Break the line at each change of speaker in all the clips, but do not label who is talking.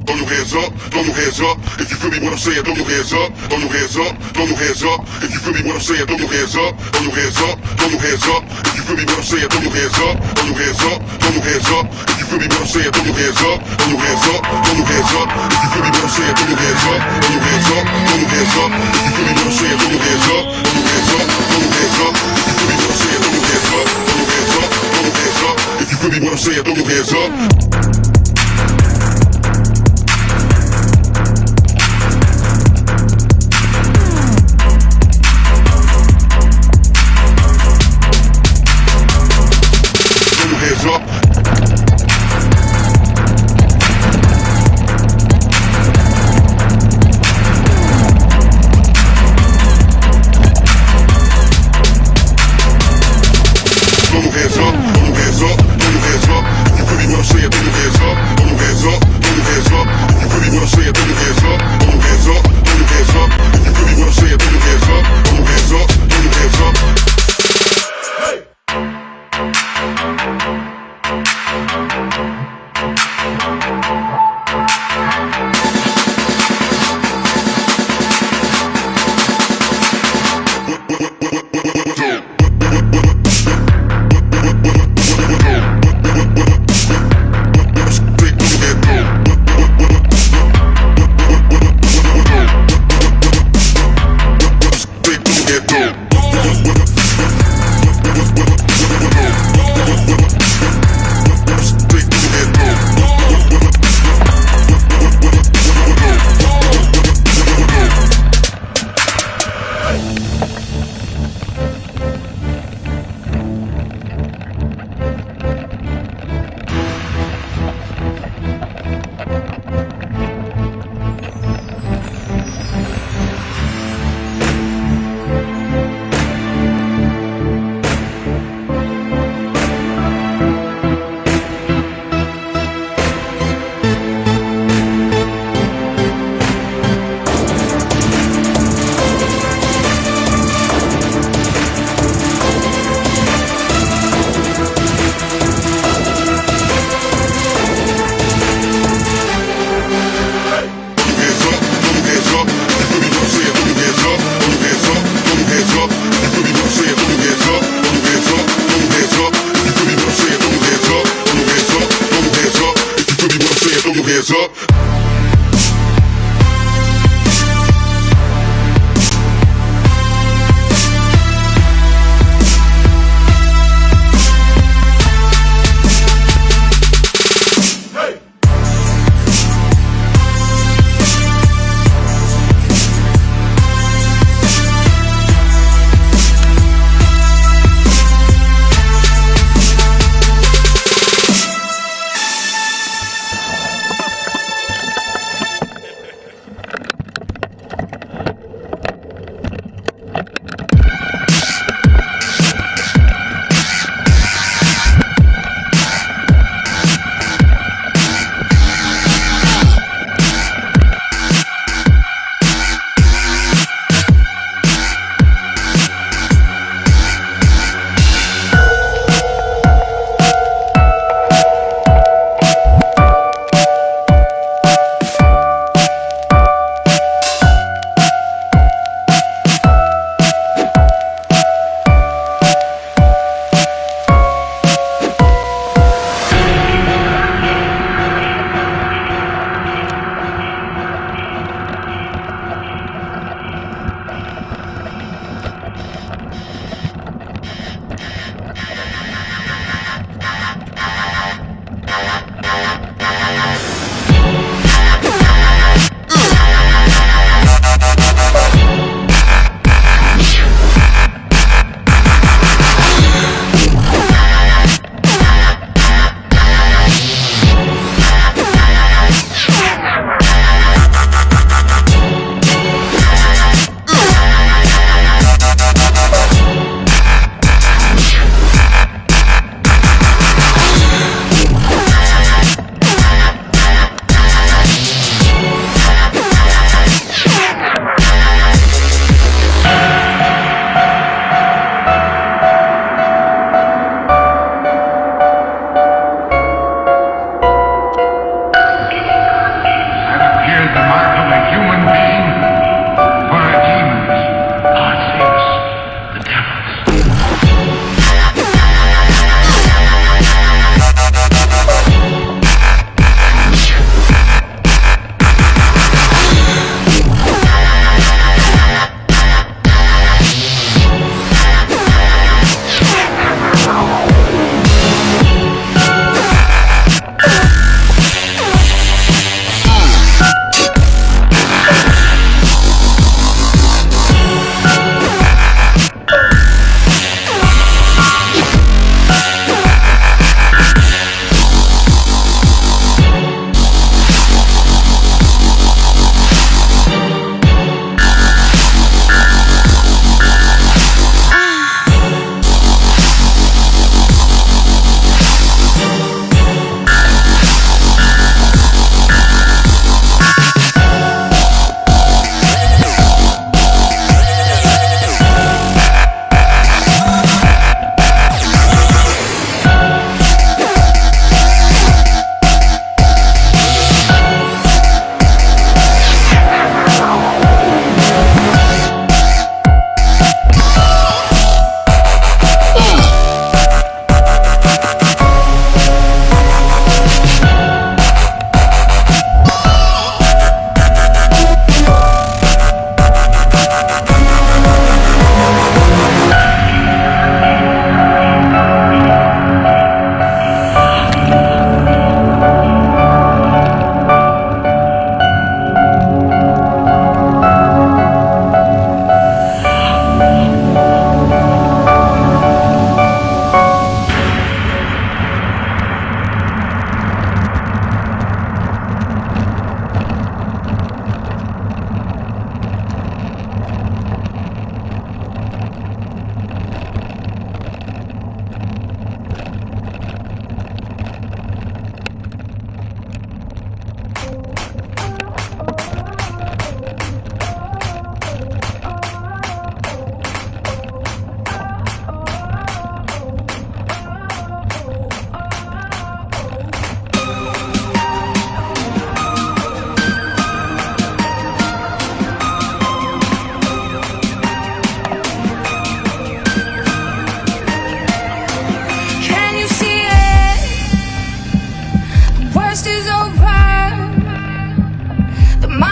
Throw your hands up, throw your hands up. If you feel me when I'm saying, throw your hands up, throw your hands up, throw your hands up. If you feel me when I'm saying, throw your hands up, throw your hands up, throw your hands up. If you feel me when I'm saying, throw your hands up, throw your hands up, throw your hands up. If you feel me when I'm saying, throw your hands up, throw your hands up, throw your hands up. If you feel me when I'm saying, throw your hands up, throw your hands up, throw your hands up. If you feel me when I'm saying, throw your hands up, throw your hands up, throw your hands up. If you feel me when I'm saying, throw your hands up, throw your hands up, throw your hands up. If you feel me when I'm saying, throw your hands up. Throw your hands up, throw your hands up, throw your hands up. If you feel me when I'm saying,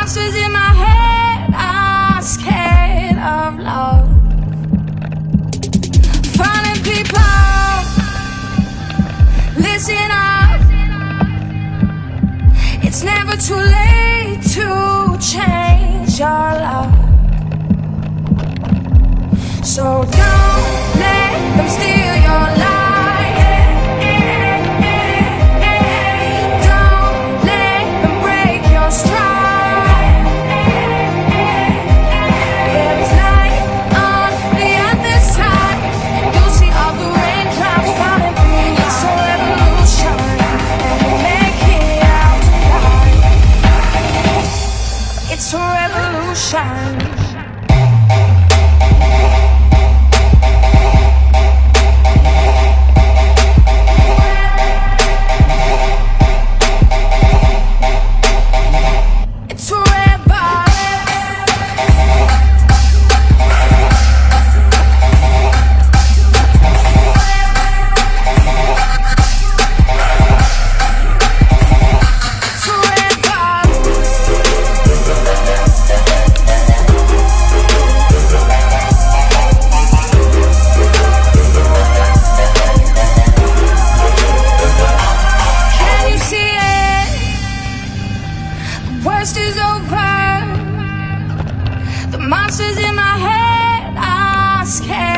monsters in my head are scared of love. Falling people, listen up. It's never too late to change your love. So don't let them steal your life. Don't let them break your stride. There is light on the other side. You'll see all the raindrops falling through. It's a revolution, and we'll make it out tonight. It's a revolution. Worst is over. The monsters in my head are scared.